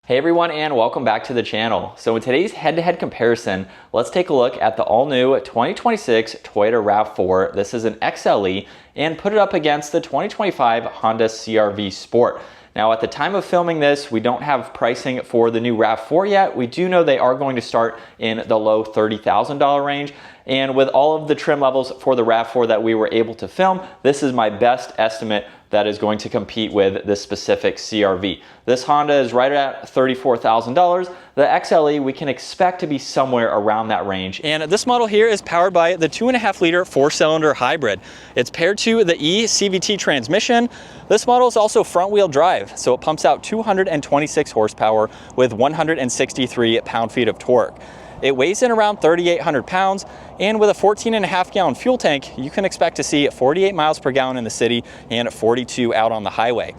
Hey everyone, and welcome back to the channel. So in today's head-to-head comparison, let's take a look at the all-new 2026 Toyota RAV4. This is an XLE, and put it up against the 2025 Honda CRV Sport. Now at the time of filming this, we don't have pricing for the new RAV4 yet. We do know they are going to start in the low $30,000 range. And with all of the trim levels for the RAV4 that we were able to film, this is my best estimate that is going to compete with this specific CRV. This Honda is right at $34,000. The XLE, we can expect to be somewhere around that range. And this model here is powered by the 2.5 liter 4-cylinder hybrid. It's paired to the eCVT transmission. This model is also front wheel drive, so it pumps out 226 horsepower with 163 pound-feet of torque. It weighs in around 3,800 pounds, and with a 14.5 gallon fuel tank, you can expect to see 48 miles per gallon in the city and 42 out on the highway.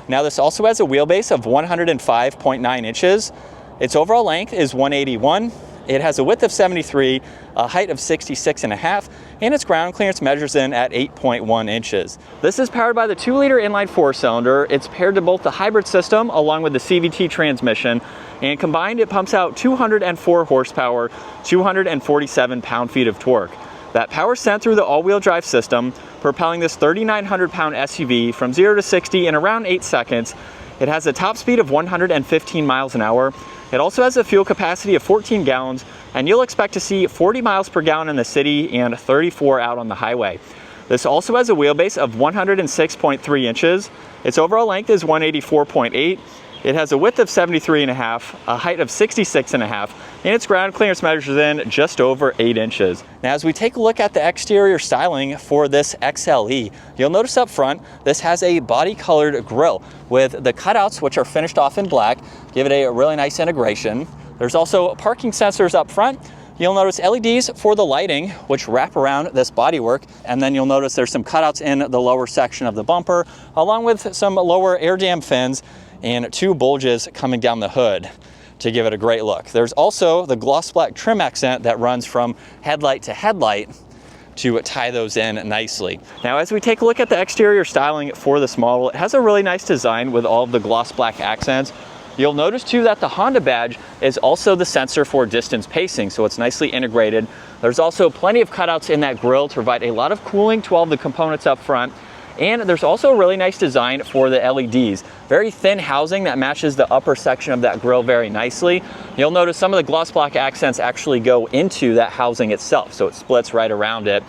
Now this also has a wheelbase of 105.9 inches. Its overall length is 181. It has a width of 73, a height of 66.5, and its ground clearance measures in at 8.1 inches. This is powered by the 2-liter inline 4-cylinder. It's paired to both the hybrid system along with the CVT transmission, and combined it pumps out 204 horsepower, 247 pound-feet of torque. That power is sent through the all-wheel drive system, propelling this 3,900-pound SUV from 0 to 60 in around 8 seconds. It has a top speed of 115 miles an hour. It also has a fuel capacity of 14 gallons, and you'll expect to see 40 miles per gallon in the city and 34 out on the highway. This also has a wheelbase of 106.3 inches. Its overall length is 184.8. It has a width of 73.5, a height of 66.5, and its ground clearance measures in just over 8 inches. Now as we take a look at the exterior styling for this XLE, you'll notice up front, this has a body colored grille with the cutouts, which are finished off in black, give it a really nice integration. There's also parking sensors up front. You'll notice LEDs for the lighting, which wrap around this bodywork, and then you'll notice there's some cutouts in the lower section of the bumper, along with some lower air dam fins and 2 bulges coming down the hood to give it a great look. There's also the gloss black trim accent that runs from headlight to headlight to tie those in nicely. Now as we take a look at the exterior styling for this model, it has a really nice design with all of the gloss black accents. You'll notice too that the Honda badge is also the sensor for distance pacing, so it's nicely integrated. There's also plenty of cutouts in that grille to provide a lot of cooling to all the components up front. And there's also a really nice design for the LEDs. Very thin housing that matches the upper section of that grille very nicely. You'll notice some of the gloss black accents actually go into that housing itself, so it splits right around it.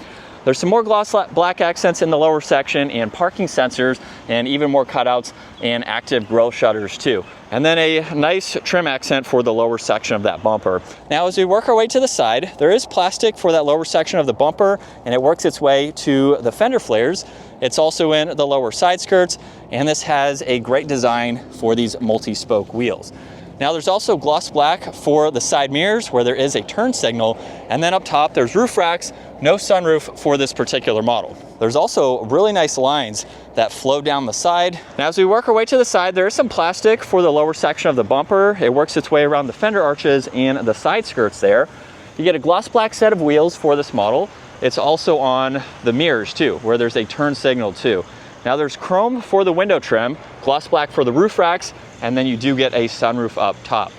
There's some more gloss black accents in the lower section and parking sensors, and even more cutouts and active grille shutters too. And then a nice trim accent for the lower section of that bumper. Now as we work our way to the side, there is plastic for that lower section of the bumper, and it works its way to the fender flares. It's also in the lower side skirts, and this has a great design for these multi-spoke wheels. Now there's also gloss black for the side mirrors where there is a turn signal, and then up top there's roof racks, no sunroof for this particular model. There's also really nice lines that flow down the side. Now as we work our way to the side, there is some plastic for the lower section of the bumper. It works its way around the fender arches and the side skirts there. You get a gloss black set of wheels for this model. It's also on the mirrors too, where there's a turn signal too. Now there's chrome for the window trim, gloss black for the roof racks, and then you do get a sunroof up top.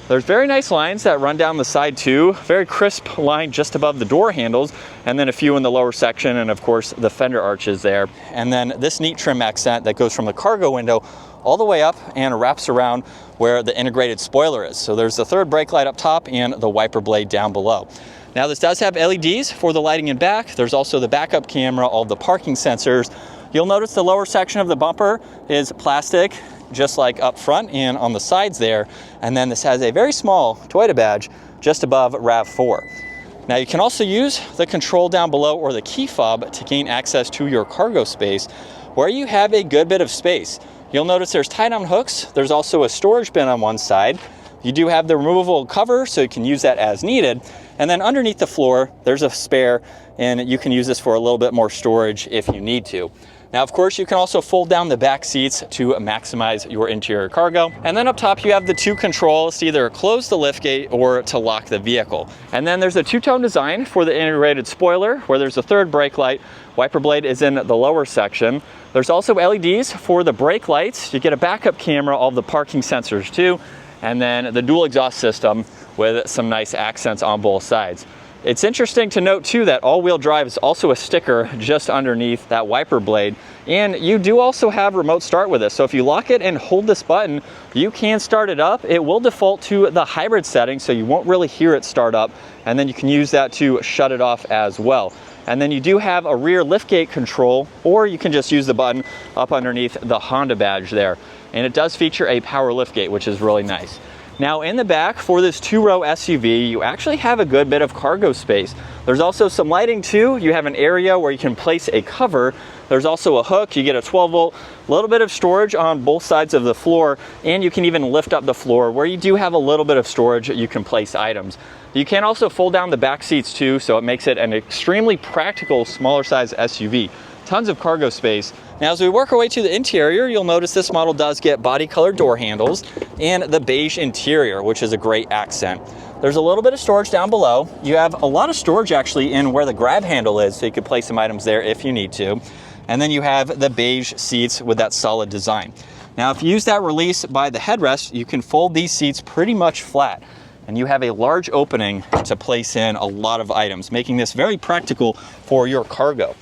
There's very nice lines that run down the side too, very crisp line just above the door handles, and then a few in the lower section, and of course the fender arches there. And then this neat trim accent that goes from the cargo window all the way up and wraps around where the integrated spoiler is. So there's the third brake light up top and the wiper blade down below. Now this does have LEDs for the lighting in back. There's also the backup camera, all the parking sensors. You'll notice the lower section of the bumper is plastic, just like up front and on the sides there. And then this has a very small Toyota badge just above RAV4. Now you can also use the control down below or the key fob to gain access to your cargo space, where you have a good bit of space. You'll notice there's tie-down hooks. There's also a storage bin on one side. You do have the removable cover, so you can use that as needed. And then underneath the floor, there's a spare, and you can use this for a little bit more storage if you need to. Now, of course, you can also fold down the back seats to maximize your interior cargo. And then up top, you have the 2 controls to either close the liftgate or to lock the vehicle. And then there's a 2-tone design for the integrated spoiler, where there's a third brake light. Wiper blade is in the lower section. There's also LEDs for the brake lights. You get a backup camera, all the parking sensors too. and then the dual exhaust system with some nice accents on both sides. It's interesting to note too that all-wheel drive is also a sticker just underneath that wiper blade, and you do also have remote start with this. So if you lock it and hold this button, you can start it up. It will default to the hybrid setting, so you won't really hear it start up, and then you can use that to shut it off as well. And then you do have a rear liftgate control, or you can just use the button up underneath the Honda badge there. And it does feature a power liftgate, which is really nice. Now in the back for this two-row SUV, you actually have a good bit of cargo space. There's also some lighting too. You have an area where you can place a cover. There's also a hook. You get a 12-volt, a little bit of storage on both sides of the floor, and you can even lift up the floor where you do have a little bit of storage. You can place items. You can also fold down the back seats too, so it makes it an extremely practical, smaller size SUV. Tons of cargo space. Now as we work our way to the interior, you'll notice this model does get body colored door handles and the beige interior, which is a great accent. There's a little bit of storage down below. You have a lot of storage actually in where the grab handle is, so you could place some items there if you need to. And then you have the beige seats with that solid design. Now if you use that release by the headrest, you can fold these seats pretty much flat, and you have a large opening to place in a lot of items, making this very practical for your cargo.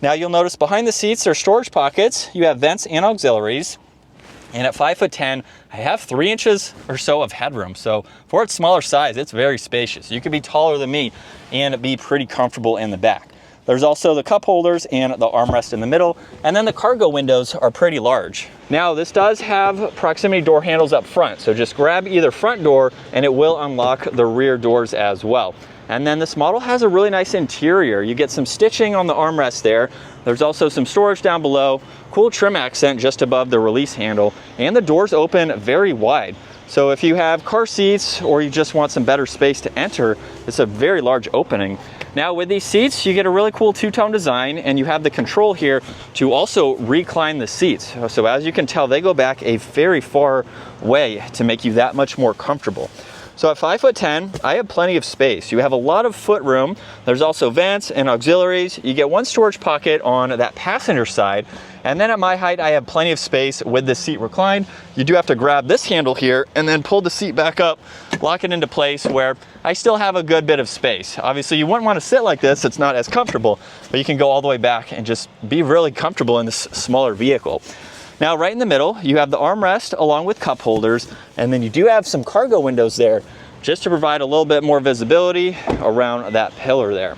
Now you'll notice behind the seats are storage pockets. You have vents and auxiliaries. And at 5'10", I have 3 inches or so of headroom. So for its smaller size, it's very spacious. You could be taller than me and be pretty comfortable in the back. There's also the cup holders and the armrest in the middle. And then the cargo windows are pretty large. Now this does have proximity door handles up front. So just grab either front door and it will unlock the rear doors as well. And then this model has a really nice interior. You get some stitching on the armrest there. There's also some storage down below, cool trim accent just above the release handle, and the doors open very wide. So if you have car seats or you just want some better space to enter, it's a very large opening. Now with these seats, you get a really cool two-tone design, and you have the control here to also recline the seats. So as you can tell, they go back a very far way to make you that much more comfortable. So at 5'10", I have plenty of space. You have a lot of foot room. There's also vents and auxiliaries. You get one storage pocket on that passenger side. And then at my height, I have plenty of space with the seat reclined. You do have to grab this handle here and then pull the seat back up, lock it into place where I still have a good bit of space. Obviously, you wouldn't want to sit like this. It's not as comfortable, but you can go all the way back and just be really comfortable in this smaller vehicle. Now, right in the middle, you have the armrest along with cup holders, and then you do have some cargo windows there just to provide a little bit more visibility around that pillar there.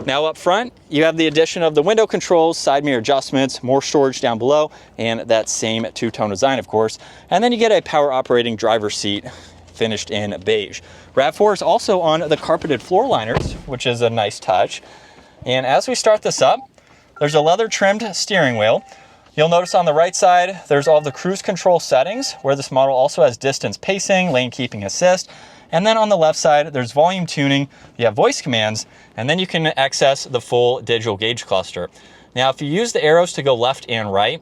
Now up front, you have the addition of the window controls, side mirror adjustments, more storage down below, and that same two-tone design, of course. And then you get a power operating driver's seat finished in beige. RAV4 is also on the carpeted floor liners, which is a nice touch. And as we start this up, there's a leather trimmed steering wheel. You'll notice on the right side, there's all the cruise control settings, where this model also has distance pacing, lane keeping assist. And then on the left side, there's volume tuning, you have voice commands, and then you can access the full digital gauge cluster. Now, if you use the arrows to go left and right,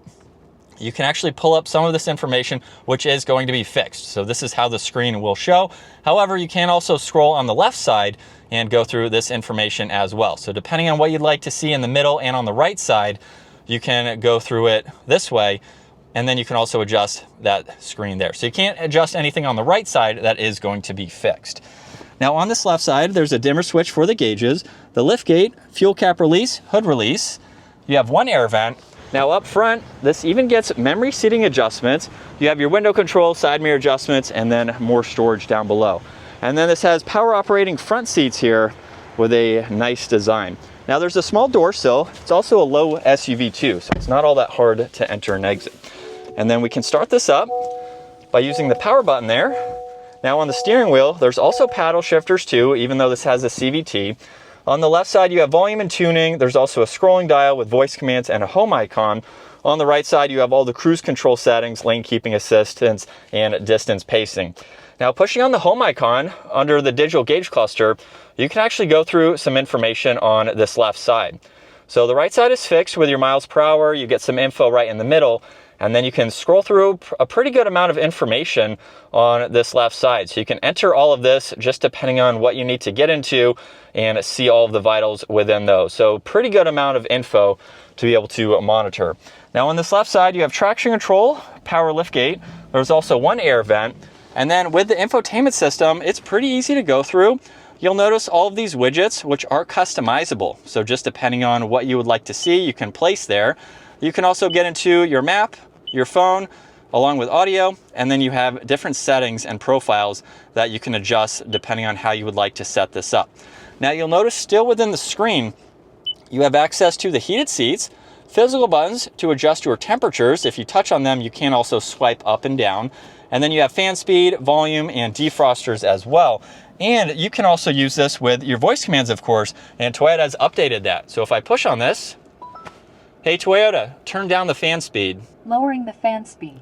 you can actually pull up some of this information, which is going to be fixed. So this is how the screen will show. However, you can also scroll on the left side and go through this information as well. So depending on what you'd like to see in the middle and on the right side, you can go through it this way, and then you can also adjust that screen there. So you can't adjust anything on the right side, that is going to be fixed. Now on this left side, there's a dimmer switch for the gauges, the lift gate, fuel cap release, hood release. You have one air vent. Now up front, this even gets memory seating adjustments. You have your window control, side mirror adjustments, and then more storage down below. And then this has power operating front seats here with a nice design. Now there's a small door sill. It's also a low SUV too, so it's not all that hard to enter and exit. And then we can start this up by using the power button there. Now on the steering wheel, there's also paddle shifters too, even though this has a CVT. On the left side, you have volume and tuning. There's also a scrolling dial with voice commands and a home icon. On the right side, you have all the cruise control settings, lane keeping assistance, and distance pacing. Now pushing on the home icon under the digital gauge cluster, you can actually go through some information on this left side. So the right side is fixed with your miles per hour. You get some info right in the middle, and then you can scroll through a pretty good amount of information on this left side. So you can enter all of this just depending on what you need to get into and see all of the vitals within those. So pretty good amount of info to be able to monitor. Now on this left side, you have traction control, power liftgate. There's also one air vent. And then with the infotainment system, it's pretty easy to go through. You'll notice all of these widgets, which are customizable. So just depending on what you would like to see, you can place there. You can also get into your map, your phone, along with audio, and then you have different settings and profiles that you can adjust depending on how you would like to set this up. Now you'll notice still within the screen, you have access to the heated seats, physical buttons to adjust your temperatures. If you touch on them, you can also swipe up and down. And then you have fan speed, volume, and defrosters as well. And you can also use this with your voice commands, of course, and Toyota has updated that. So if I push on this, hey Toyota, turn down the fan speed. Lowering the fan speed.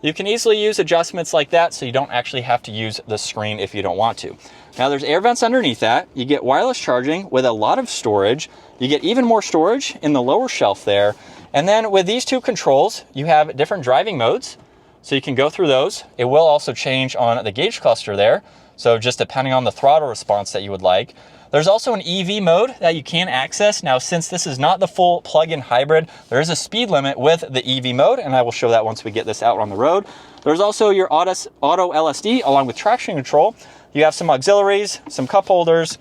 You can easily use adjustments like that, so you don't actually have to use the screen if you don't want to. Now there's air vents underneath that. You get wireless charging with a lot of storage. You get even more storage in the lower shelf there. And then with these two controls, you have different driving modes. So you can go through those. It will also change on the gauge cluster there. So just depending on the throttle response that you would like. There's also an EV mode that you can access. Now, since this is not the full plug-in hybrid, there is a speed limit with the EV mode, and I will show that once we get this out on the road. There's also your auto LSD along with traction control. You have some auxiliaries, some cup holders,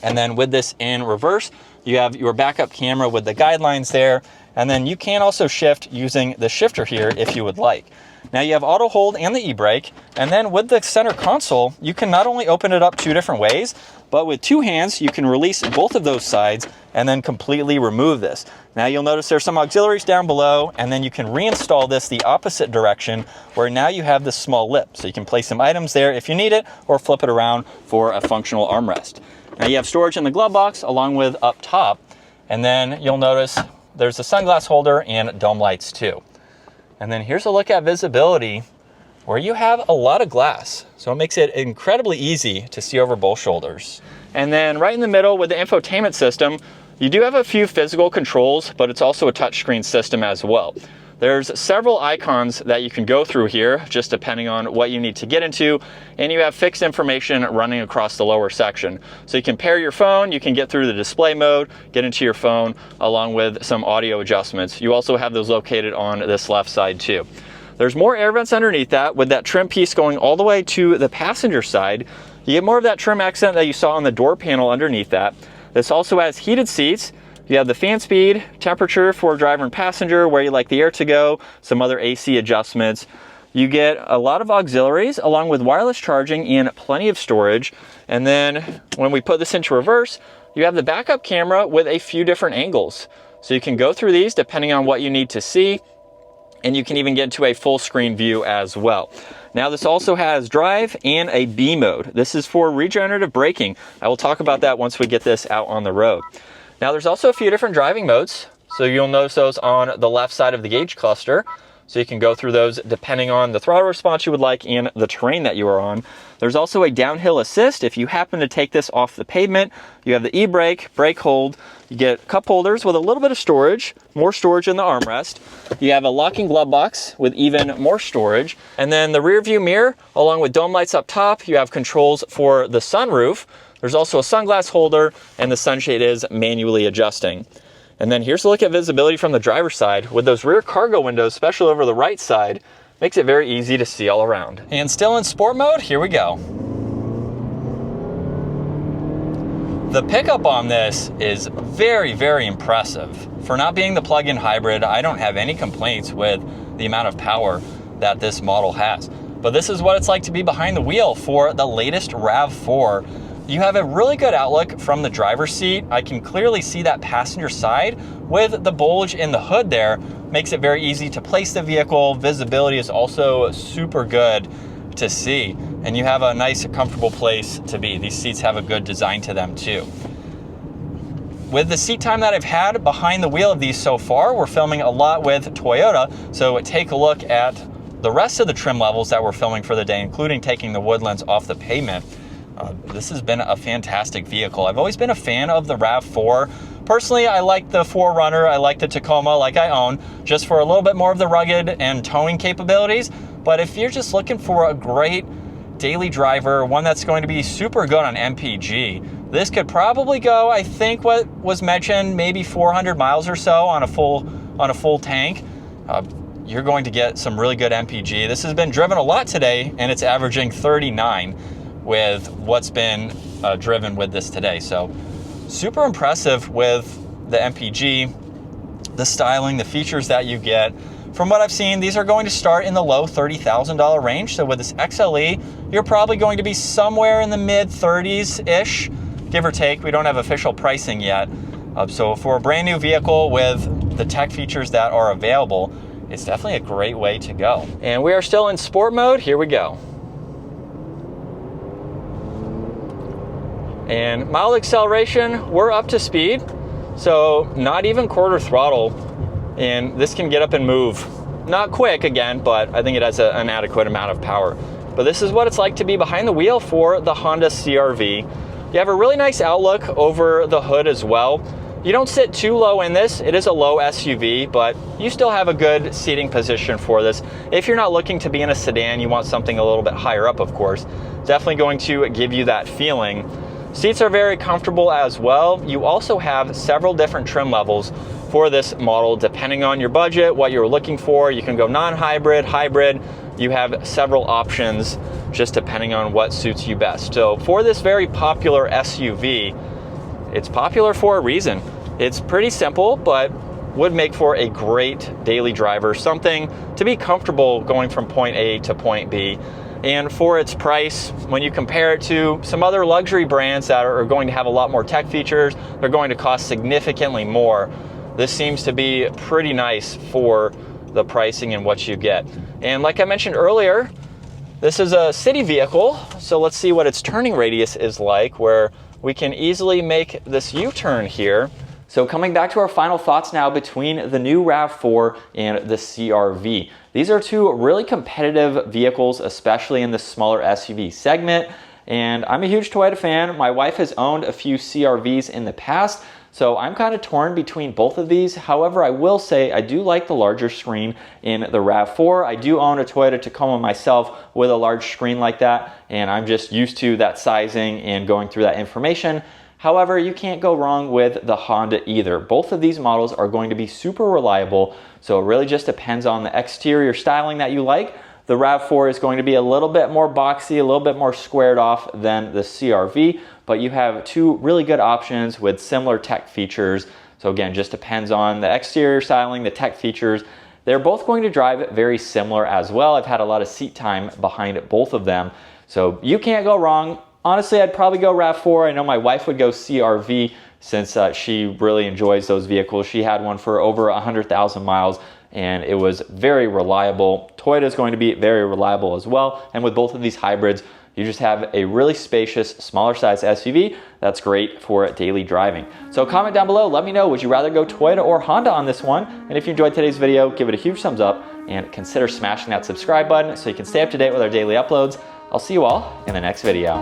and then with this in reverse, you have your backup camera with the guidelines there, and then you can also shift using the shifter here if you would like. Now you have auto hold and the e-brake, and then with the center console, you can not only open it up two different ways, but with two hands, you can release both of those sides and then completely remove this. Now you'll notice there's some auxiliaries down below, and then you can reinstall this the opposite direction, where now you have this small lip. So you can place some items there if you need it, or flip it around for a functional armrest. Now you have storage in the glove box along with up top, and then you'll notice there's a sunglass holder and dome lights too. And then here's a look at visibility, where you have a lot of glass. So it makes it incredibly easy to see over both shoulders. And then right in the middle with the infotainment system, you do have a few physical controls, but it's also a touchscreen system as well. There's several icons that you can go through here, just depending on what you need to get into, and you have fixed information running across the lower section. So you can pair your phone, you can get through the display mode, get into your phone, along with some audio adjustments. You also have those located on this left side too. There's more air vents underneath that, with that trim piece going all the way to the passenger side. You get more of that trim accent that you saw on the door panel underneath that. This also has heated seats. You have the fan speed, temperature for driver and passenger, where you like the air to go, some other AC adjustments. You get a lot of auxiliaries along with wireless charging and plenty of storage. And then when we put this into reverse, you have the backup camera with a few different angles. So you can go through these depending on what you need to see, and you can even get to a full screen view as well. Now this also has drive and a B mode. This is for regenerative braking. I will talk about that once we get this out on the road. Now there's also a few different driving modes. So you'll notice those on the left side of the gauge cluster. So you can go through those depending on the throttle response you would like and the terrain that you are on. There's also a downhill assist. If you happen to take this off the pavement, you have the e-brake, brake hold. You get cup holders with a little bit of storage, more storage in the armrest. You have a locking glove box with even more storage. And then the rear view mirror, along with dome lights up top. You have controls for the sunroof. There's also a sunglass holder, and the sunshade is manually adjusting. And then here's a look at visibility from the driver's side. With those rear cargo windows, especially over the right side, makes it very easy to see all around. And still in sport mode, here we go. The pickup on this is very, very impressive. For not being the plug-in hybrid, I don't have any complaints with the amount of power that this model has. But this is what it's like to be behind the wheel for the latest RAV4. You have a really good outlook from the driver's seat. I can clearly see that passenger side with the bulge in the hood there. Makes it very easy to place the vehicle. Visibility is also super good to see. And you have a nice, comfortable place to be. These seats have a good design to them too. With the seat time that I've had behind the wheel of these so far, we're filming a lot with Toyota. So take a look at the rest of the trim levels that we're filming for the day, including taking the Woodlands off the pavement. This has been a fantastic vehicle. I've always been a fan of the RAV4. Personally, I like the 4Runner, I like the Tacoma like I own, just for a little bit more of the rugged and towing capabilities. But if you're just looking for a great daily driver, one that's going to be super good on MPG, this could probably go, I think what was mentioned, maybe 400 miles or so on a full tank. you're going to get some really good MPG. This has been driven a lot today, and it's averaging 39 with what's been driven with this today. So super impressive with the MPG, the styling, the features that you get. From what I've seen, these are going to start in the low $30,000 range. So with this XLE, you're probably going to be somewhere in the mid 30s-ish, give or take. We don't have official pricing yet. So for a brand new vehicle with the tech features that are available, it's definitely a great way to go. And we are still in sport mode. Here we go. And mild acceleration, we're up to speed. So not even quarter throttle. And this can get up and move. Not quick again, but I think it has an adequate amount of power. But this is what it's like to be behind the wheel for the Honda CRV. You have a really nice outlook over the hood as well. You don't sit too low in this. It is a low SUV, but you still have a good seating position for this. If you're not looking to be in a sedan, you want something a little bit higher up, of course. Definitely going to give you that feeling. Seats are very comfortable as well. You also have several different trim levels for this model, depending on your budget, what you're looking for. You can go non-hybrid, hybrid. You have several options just depending on what suits you best. So for this very popular SUV, it's popular for a reason. It's pretty simple, but would make for a great daily driver, something to be comfortable going from point A to point B. And for its price, when you compare it to some other luxury brands that are going to have a lot more tech features, they're going to cost significantly more. This seems to be pretty nice for the pricing and what you get. And like I mentioned earlier, this is a city vehicle, so let's see what its turning radius is like, where we can easily make this U-turn here. So coming back to our final thoughts now between the new RAV4 and the CRV. These are two really competitive vehicles, especially in the smaller SUV segment. And I'm a huge Toyota fan. My wife has owned a few CRVs in the past, so I'm kind of torn between both of these. However, I will say I do like the larger screen in the RAV4. I do own a Toyota Tacoma myself with a large screen like that, and I'm just used to that sizing and going through that information. However, you can't go wrong with the Honda either. Both of these models are going to be super reliable, so it really just depends on the exterior styling that you like. The RAV4 is going to be a little bit more boxy, a little bit more squared off than the CRV, but you have two really good options with similar tech features. So again, just depends on the exterior styling, the tech features. They're both going to drive very similar as well. I've had a lot of seat time behind both of them, so you can't go wrong. Honestly, I'd probably go RAV4. I know my wife would go CRV since she really enjoys those vehicles. She had one for over 100,000 miles and it was very reliable. Toyota is going to be very reliable as well. And with both of these hybrids, you just have a really spacious, smaller size SUV that's great for daily driving. So comment down below, let me know, would you rather go Toyota or Honda on this one? And if you enjoyed today's video, give it a huge thumbs up and consider smashing that subscribe button so you can stay up to date with our daily uploads. I'll see you all in the next video.